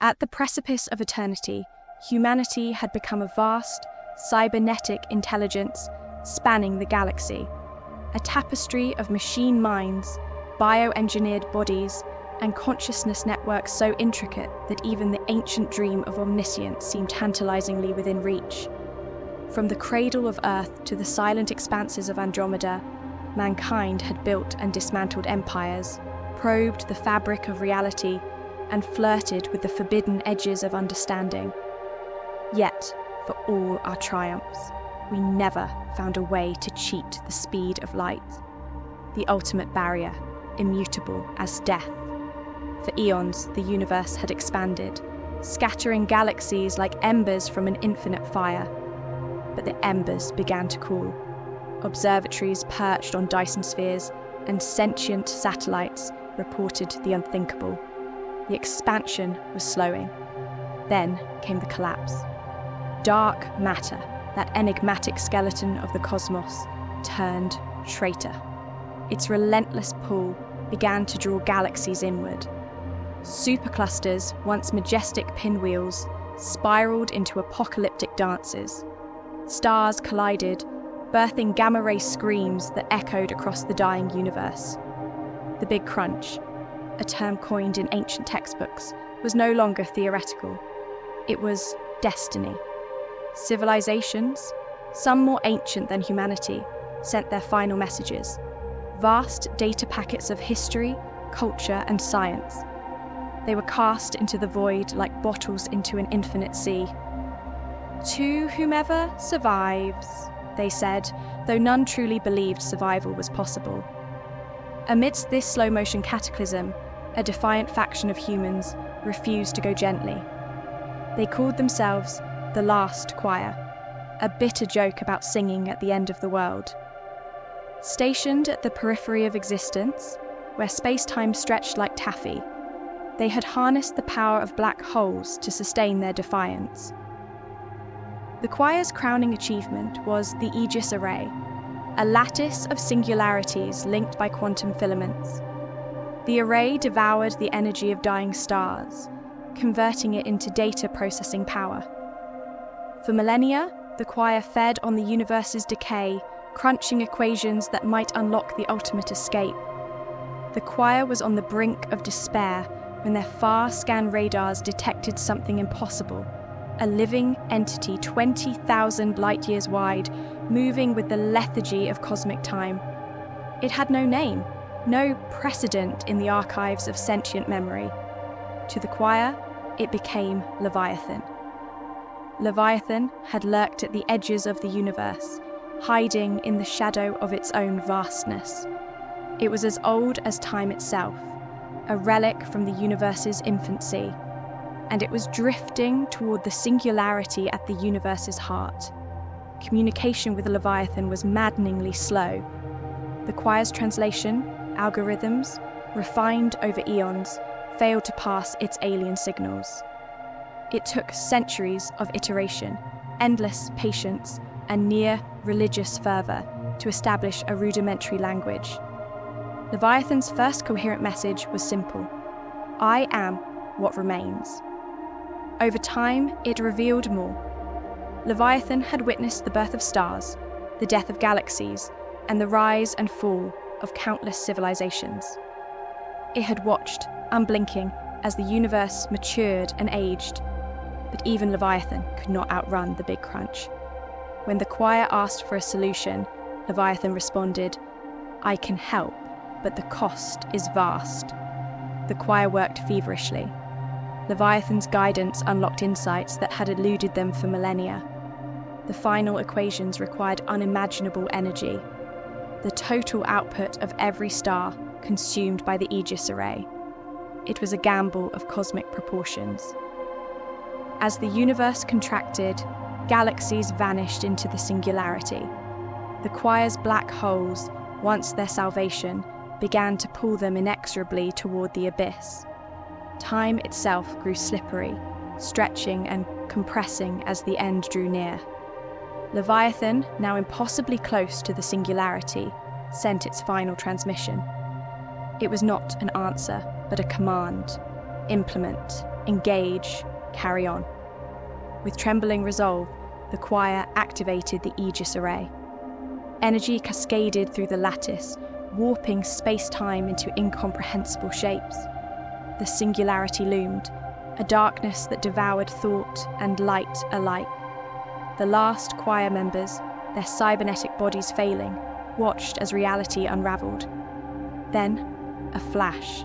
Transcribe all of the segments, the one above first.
At the precipice of eternity, humanity had become a vast, cybernetic intelligence spanning the galaxy, a tapestry of machine minds, bioengineered bodies, and consciousness networks so intricate that even the ancient dream of omniscience seemed tantalizingly within reach. From the cradle of Earth to the silent expanses of Andromeda, mankind had built and dismantled empires, probed the fabric of reality, and flirted with the forbidden edges of understanding. Yet, for all our triumphs, we never found a way to cheat the speed of light, the ultimate barrier, immutable as death. For eons, the universe had expanded, scattering galaxies like embers from an infinite fire. But the embers began to cool. Observatories perched on Dyson spheres, and sentient satellites reported the unthinkable. The expansion was slowing. Then came the collapse. Dark matter, that enigmatic skeleton of the cosmos, turned traitor. Its relentless pull began to draw galaxies inward. Superclusters, once majestic pinwheels, spiraled into apocalyptic dances. Stars collided, birthing gamma-ray screams that echoed across the dying universe. The Big Crunch, a term coined in ancient textbooks, was no longer theoretical. It was destiny. Civilizations, some more ancient than humanity, sent their final messages. Vast data packets of history, culture, and science. They were cast into the void like bottles into an infinite sea. To whomever survives, they said, though none truly believed survival was possible. Amidst this slow-motion cataclysm, a defiant faction of humans refused to go gently. They called themselves the Last Choir, a bitter joke about singing at the end of the world. Stationed at the periphery of existence, where space-time stretched like taffy, they had harnessed the power of black holes to sustain their defiance. The choir's crowning achievement was the Aegis Array, a lattice of singularities linked by quantum filaments. The array devoured the energy of dying stars, converting it into data processing power. For millennia, the choir fed on the universe's decay, crunching equations that might unlock the ultimate escape. The choir was on the brink of despair when their far-scan radars detected something impossible, a living entity 20,000 light-years wide, moving with the lethargy of cosmic time. It had no name, no precedent in the archives of sentient memory. To the choir, it became Leviathan. Leviathan had lurked at the edges of the universe, hiding in the shadow of its own vastness. It was as old as time itself, a relic from the universe's infancy, and it was drifting toward the singularity at the universe's heart. Communication with Leviathan was maddeningly slow. The choir's translation, algorithms, refined over eons, failed to pass its alien signals. It took centuries of iteration, endless patience, and near religious fervor to establish a rudimentary language. Leviathan's first coherent message was simple: I am what remains. Over time, it revealed more. Leviathan had witnessed the birth of stars, the death of galaxies, and the rise and fall of countless civilizations. It had watched, unblinking, as the universe matured and aged, but even Leviathan could not outrun the Big Crunch. When the choir asked for a solution, Leviathan responded, I can help, but the cost is vast. The choir worked feverishly. Leviathan's guidance unlocked insights that had eluded them for millennia. The final equations required unimaginable energy, the total output of every star consumed by the Aegis Array. It was a gamble of cosmic proportions. As the universe contracted, galaxies vanished into the singularity. The choir's black holes, once their salvation, began to pull them inexorably toward the abyss. Time itself grew slippery, stretching and compressing as the end drew near. Leviathan, now impossibly close to the singularity, sent its final transmission. It was not an answer, but a command. Implement. engage, carry on. With trembling resolve, the choir activated the Aegis array. Energy cascaded through the lattice, warping space-time into incomprehensible shapes. The singularity loomed, a darkness that devoured thought and light alike. The last choir members, their cybernetic bodies failing, watched as reality unraveled. Then, a flash.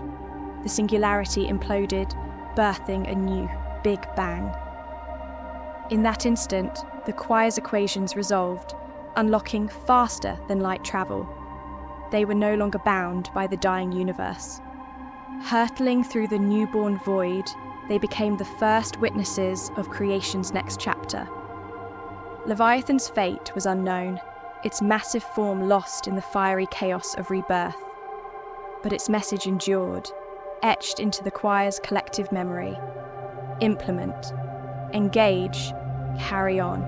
The singularity imploded, birthing a new Big Bang. In that instant, the choir's equations resolved, unlocking faster than light travel. They were no longer bound by the dying universe. Hurtling through the newborn void, they became the first witnesses of creation's next chapter. Leviathan's fate was unknown, its massive form lost in the fiery chaos of rebirth. But its message endured, etched into the choir's collective memory. Implement, engage, carry on.